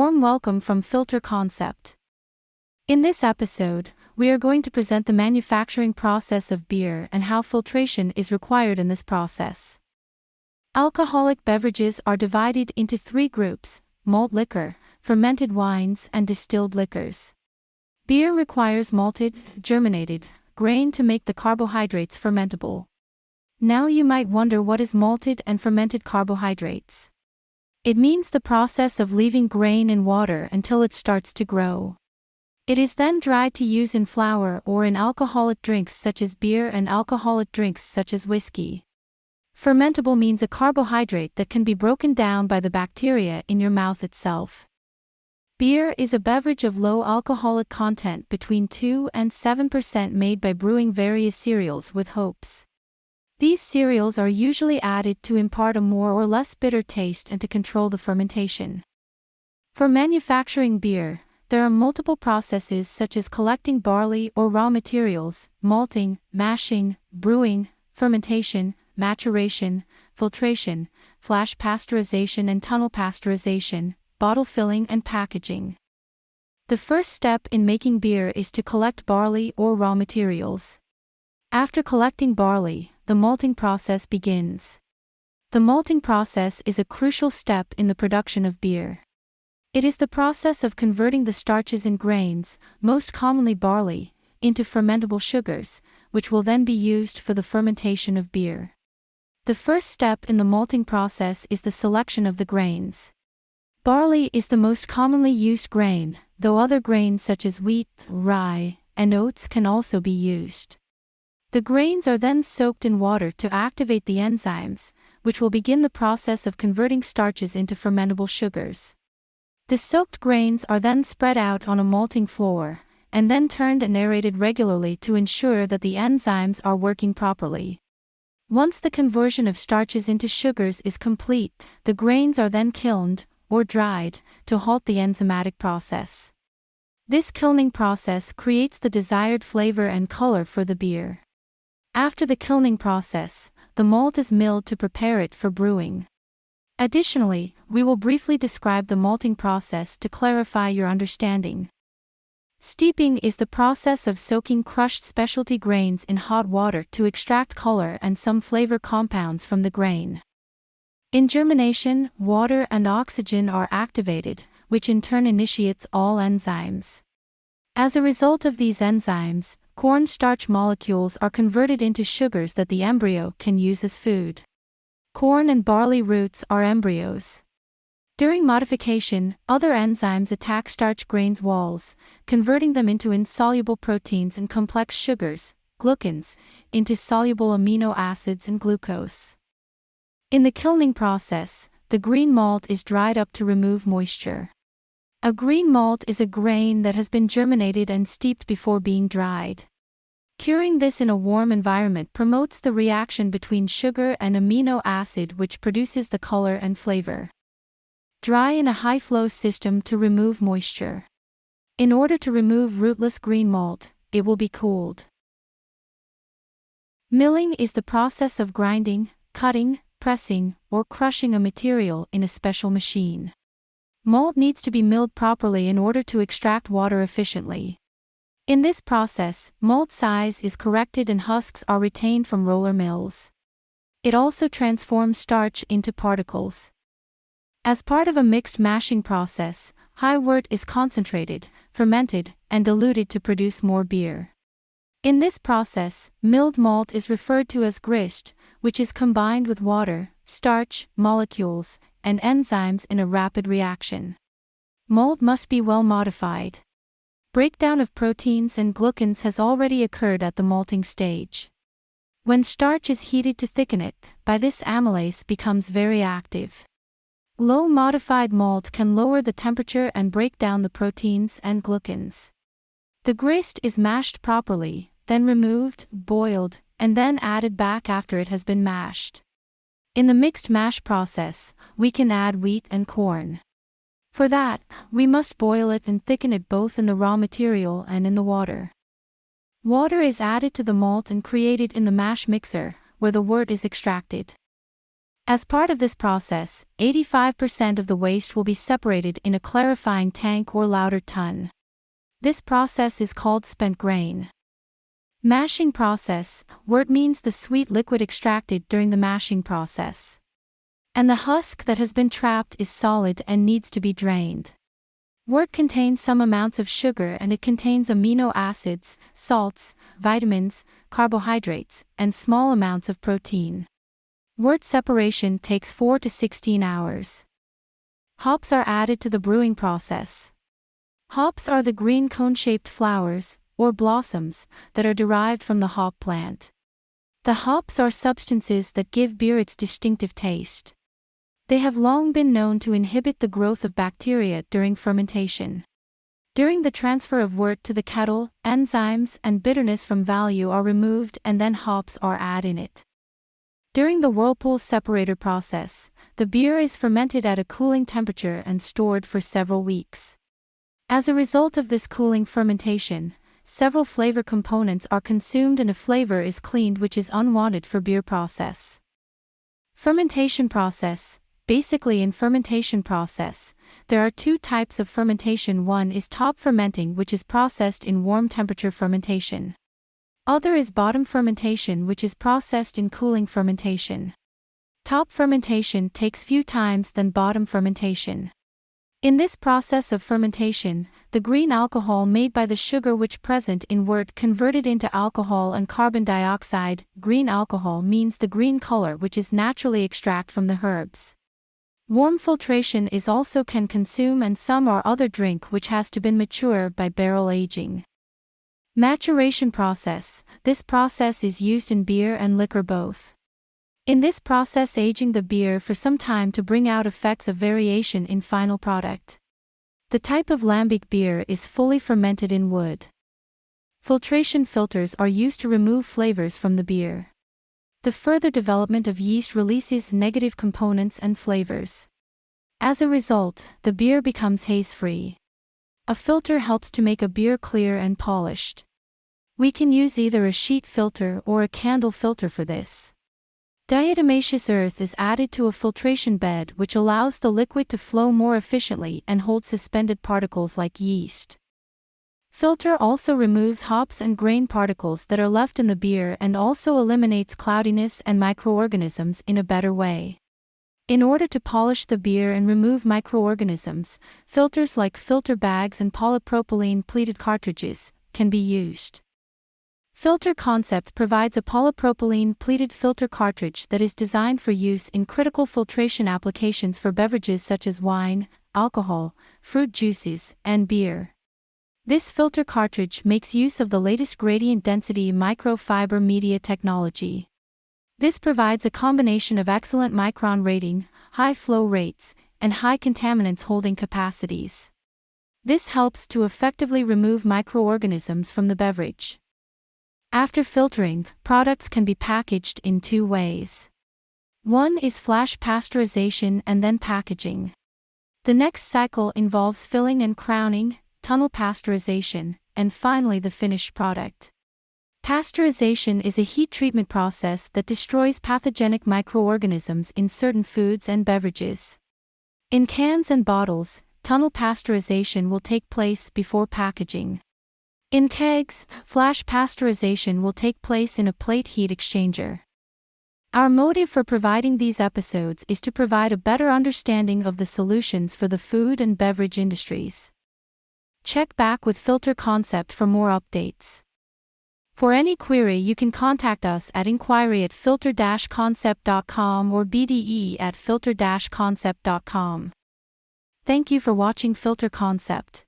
warm welcome from Filter Concept. In this episode, we are going to present the manufacturing process of beer and how filtration is required in this process. Alcoholic beverages are divided into three groups: malt liquor, fermented wines, and distilled liquors. Beer requires malted, germinated grain to make the carbohydrates fermentable. Now you might wonder, what is malted and fermented carbohydrates? It means the process of leaving grain in water until it starts to grow. It is then dried to use in flour or in alcoholic drinks such as beer and alcoholic drinks such as whiskey. Fermentable means a carbohydrate that can be broken down by the bacteria in your mouth itself. Beer is a beverage of low alcoholic content between 2 and 7% made by brewing various cereals with hops. These cereals are usually added to impart a more or less bitter taste and to control the fermentation. For manufacturing beer, there are multiple processes such as collecting barley or raw materials, malting, mashing, brewing, fermentation, maturation, filtration, flash pasteurization and tunnel pasteurization, bottle filling and packaging. The first step in making beer is to collect barley or raw materials. After collecting barley, the malting process begins. The malting process is a crucial step in the production of beer. It is the process of converting the starches in grains, most commonly barley, into fermentable sugars, which will then be used for the fermentation of beer. The first step in the malting process is the selection of the grains. Barley is the most commonly used grain, though other grains such as wheat, rye, and oats can also be used. The grains are then soaked in water to activate the enzymes, which will begin the process of converting starches into fermentable sugars. The soaked grains are then spread out on a malting floor, and then turned and aerated regularly to ensure that the enzymes are working properly. Once the conversion of starches into sugars is complete, the grains are then kilned, or dried, to halt the enzymatic process. This kilning process creates the desired flavor and color for the beer. After the kilning process, the malt is milled to prepare it for brewing. Additionally, we will briefly describe the malting process to clarify your understanding. Steeping is the process of soaking crushed specialty grains in hot water to extract color and some flavor compounds from the grain. In germination, water and oxygen are activated, which in turn initiates all enzymes. As a result of these enzymes, corn starch molecules are converted into sugars that the embryo can use as food. Corn and barley roots are embryos. During modification, other enzymes attack starch grains' walls, converting them into insoluble proteins and complex sugars, glucans, into soluble amino acids and glucose. In the kilning process, the green malt is dried up to remove moisture. A green malt is a grain that has been germinated and steeped before being dried. Curing this in a warm environment promotes the reaction between sugar and amino acid, which produces the color and flavor. Dry in a high-flow system to remove moisture. In order to remove rootless green malt, it will be cooled. Milling is the process of grinding, cutting, pressing, or crushing a material in a special machine. Malt needs to be milled properly in order to extract water efficiently. In this process, malt size is corrected and husks are retained from roller mills. It also transforms starch into particles. As part of a mixed mashing process, high wort is concentrated, fermented, and diluted to produce more beer. In this process, milled malt is referred to as grist, which is combined with water, starch, molecules, and enzymes in a rapid reaction. Malt must be well modified. Breakdown of proteins and glucans has already occurred at the malting stage. When starch is heated to thicken it, by this amylase becomes very active. Low modified malt can lower the temperature and break down the proteins and glucans. The grist is mashed properly, then removed, boiled, and then added back after it has been mashed. In the mixed mash process, we can add wheat and corn. For that, we must boil it and thicken it both in the raw material and in the water. Water is added to the malt and created in the mash mixer, where the wort is extracted. As part of this process, 85% of the waste will be separated in a clarifying tank or lauter tun. This process is called spent grain. Mashing process, wort means the sweet liquid extracted during the mashing process. And the husk that has been trapped is solid and needs to be drained. Wort contains some amounts of sugar and it contains amino acids, salts, vitamins, carbohydrates, and small amounts of protein. Wort separation takes 4 to 16 hours. Hops are added to the brewing process. Hops are the green cone-shaped flowers, or blossoms, that are derived from the hop plant. The hops are substances that give beer its distinctive taste. They have long been known to inhibit the growth of bacteria during fermentation. During the transfer of wort to the kettle, enzymes and bitterness from value are removed and then hops are added in it. During the whirlpool separator process, the beer is fermented at a cooling temperature and stored for several weeks. As a result of this cooling fermentation, several flavor components are consumed and a flavor is cleaned which is unwanted for beer process. Fermentation process. Basically in fermentation process, there are two types of fermentation. One is top fermenting which is processed in warm temperature fermentation. Other is bottom fermentation which is processed in cooling fermentation. Top fermentation takes few times than bottom fermentation. In this process of fermentation, the green alcohol made by the sugar which present in wort converted into alcohol and carbon dioxide. Green alcohol means the green color which is naturally extract from the herbs. Warm filtration is also can consume and some or other drink which has to been mature by barrel aging. Maturation process. This process is used in beer and liquor both. In this process aging the beer for some time to bring out effects of variation in final product. The type of lambic beer is fully fermented in wood. Filtration filters are used to remove flavors from the beer. The further development of yeast releases negative components and flavors. As a result, the beer becomes haze-free. A filter helps to make a beer clear and polished. We can use either a sheet filter or a candle filter for this. Diatomaceous earth is added to a filtration bed which allows the liquid to flow more efficiently and hold suspended particles like yeast. Filter also removes hops and grain particles that are left in the beer and also eliminates cloudiness and microorganisms in a better way. In order to polish the beer and remove microorganisms, filters like filter bags and polypropylene pleated cartridges can be used. Filter Concept provides a polypropylene pleated filter cartridge that is designed for use in critical filtration applications for beverages such as wine, alcohol, fruit juices, and beer. This filter cartridge makes use of the latest gradient density microfiber media technology. This provides a combination of excellent micron rating, high flow rates, and high contaminants holding capacities. This helps to effectively remove microorganisms from the beverage. After filtering, products can be packaged in two ways. One is flash pasteurization and then packaging. The next cycle involves filling and crowning, tunnel pasteurization, and finally the finished product. Pasteurization is a heat treatment process that destroys pathogenic microorganisms in certain foods and beverages. In cans and bottles, tunnel pasteurization will take place before packaging. In kegs, flash pasteurization will take place in a plate heat exchanger. Our motive for providing these episodes is to provide a better understanding of the solutions for the food and beverage industries. Check back with Filter Concept for more updates. For any query you can contact us at inquiry@filter-concept.com or bde@filter-concept.com. Thank you for watching Filter Concept.